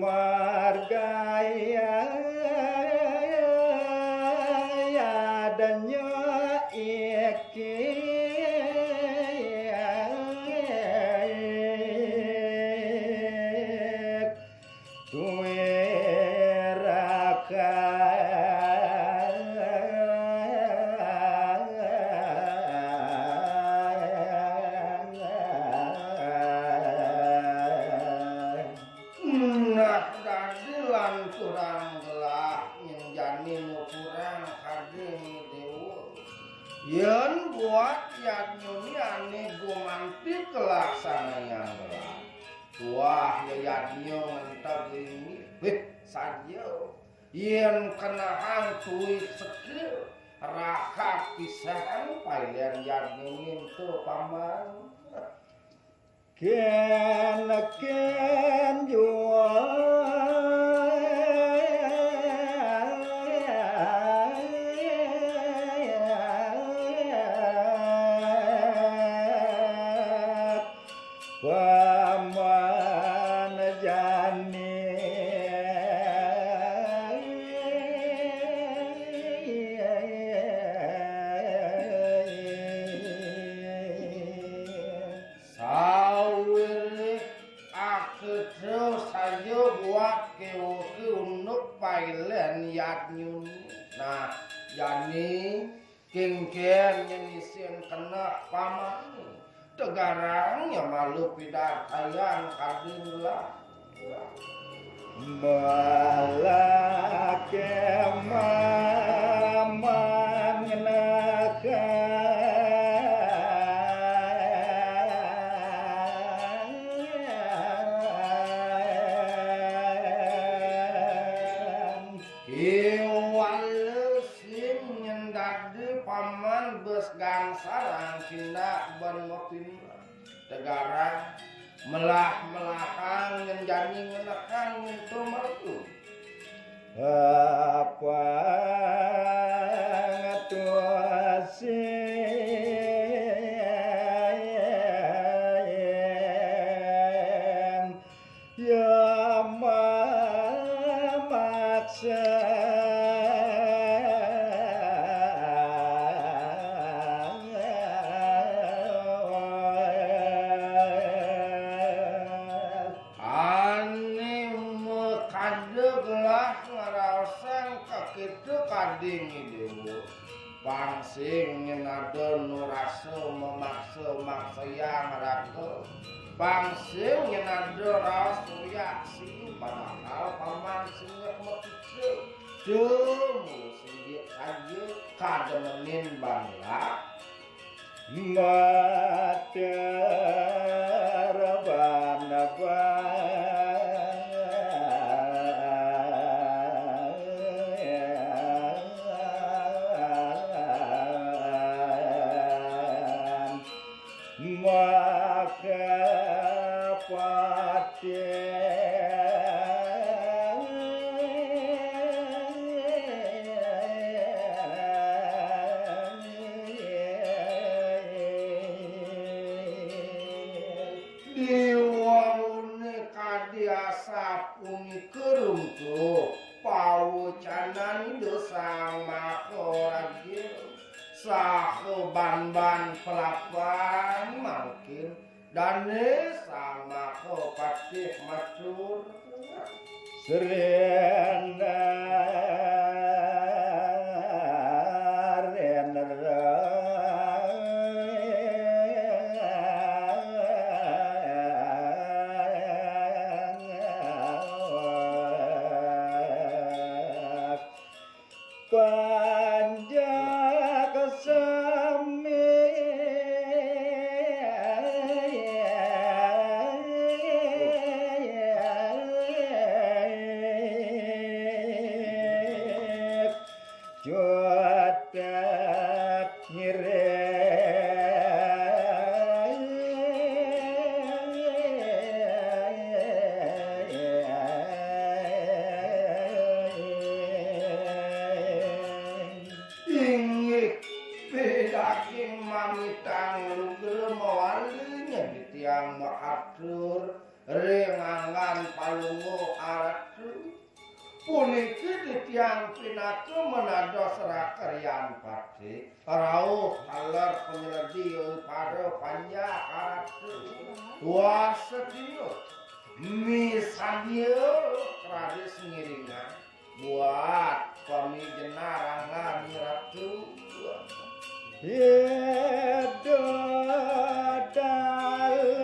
margaya adanya iki duwe raka lan kurang gelah nyenjani nu kurang kadeng dewa yen buat yadnyuni ane gumanti kelaksananya gelah tuah yadnyo ngentag ini saja yen kena hangtui sekil raka pisahan pailen yadnyuni itu paman ken paman jani sawir akedo sayo buat kewoke unuk pailen yadnyun nah yani kengken nyenisin kena paman tegarang ya malu pidatayan kadin lah malake mamang nakan iwal sim nyendade paman bes gangsarang kinda ban mopin tegarang melah-melahan ngenjani ngenekan itu mertu apa ngatuasi ya mamaksa itu kading dewa pangsing nyenada nurasa memaksa yang raka pangsing nyenada rasa yaksi padahal paman singek mekice demu singgit aja kademenin bangla mater maka diwaune kadiasa puni kerungku pawucanan dosang makoragil saho ban-ban pelapan mungkin dane sama ko patih matur serena panja kesami jotet mamitang lugel mawalinya di tiang mahatur rengangan palungo aratu puniki titiang pinatu menados rakeryan pati rauh kaler penyeledi pada panjang aratu wah sedih misalnya tradis ngiringan buat pemijenarangan ratu Yedo dalam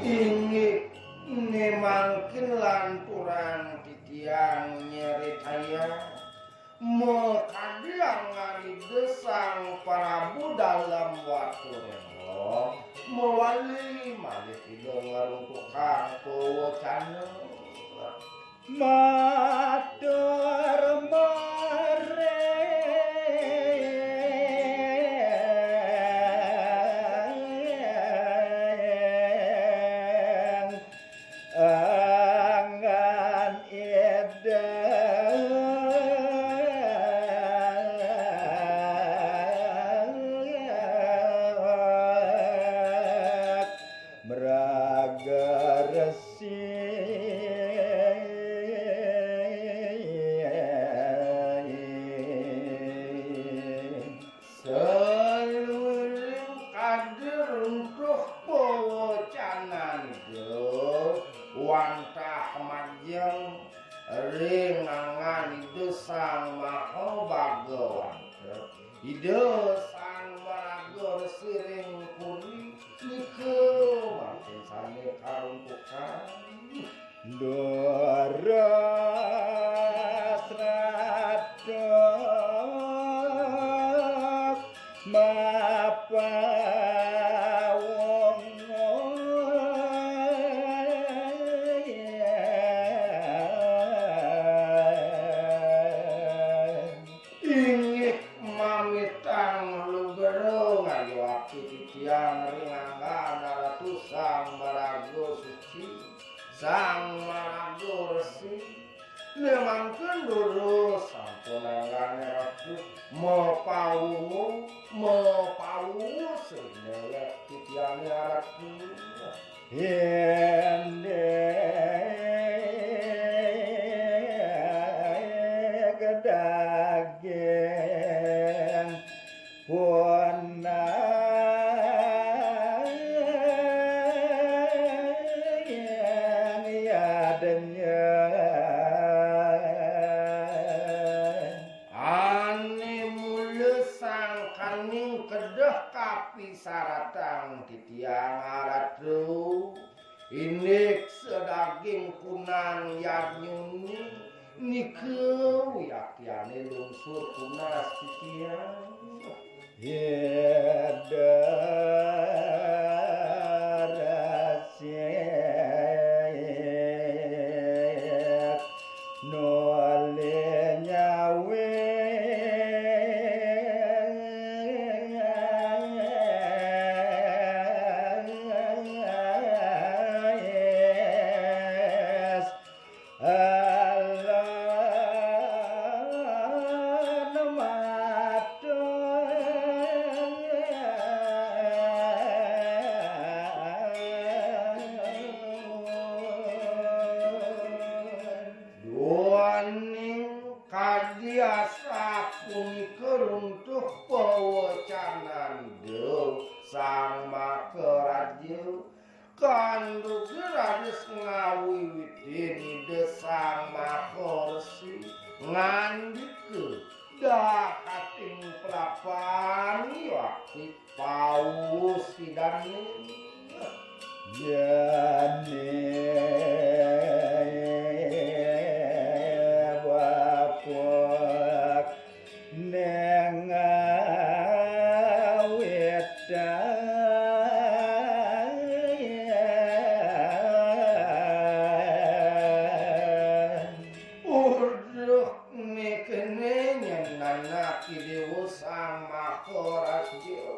inggih nemangkin lanturan titiang nyeritaya mekadiang ngari desang Prabu dalam waktu remo mewali malih tidak ngarungkukang pewacana matur mareng angan edak meraga resi seluruh kader untuk pewacanan wantah majeng ringangan desang maha bagawan ide sang maragor siring puri nike makin sane karumpukan Dora sradok inggih mamitang lugero ngayoaki titiang ringangan aratu sang marago suci sang marago resi nemangkeun lurus sampunangane ratu mepawungu sedaya titiang aratu kedaging punang yadenya ane mulus sang kaning kedah kapisaratang titiang aratu inik sedaging kunang yadnyuni niku yakyane lungsur kunas titiang yedarasik nole nyawe Duaning kadiasa punika runtuh pewacanan sang makaraja kandu geradis ngawiwiti desang makorsi ngandike dakating prapani wakti paus sidane jane bapak neng urduh nekene nyenana kidewo Sang Makarajya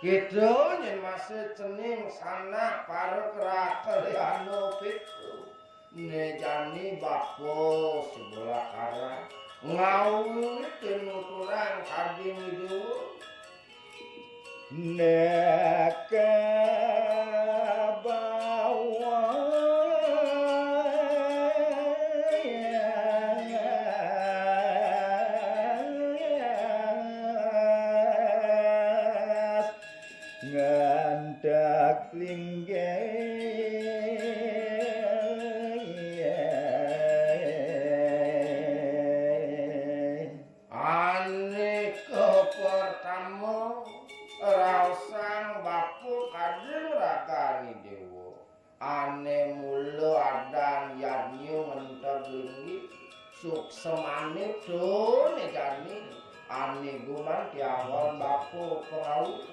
Kidul yen masih cening sanak parek kalyana pitu nejani bapo sebelah karan ngawuhi tinuturan kading dewa neka bawa ngandak linggih aneka pertama raosang bapu kadang rakani dewa ane mula adan yanyu menteg linggih suksemane done jani ane guman diawon bapu pengawut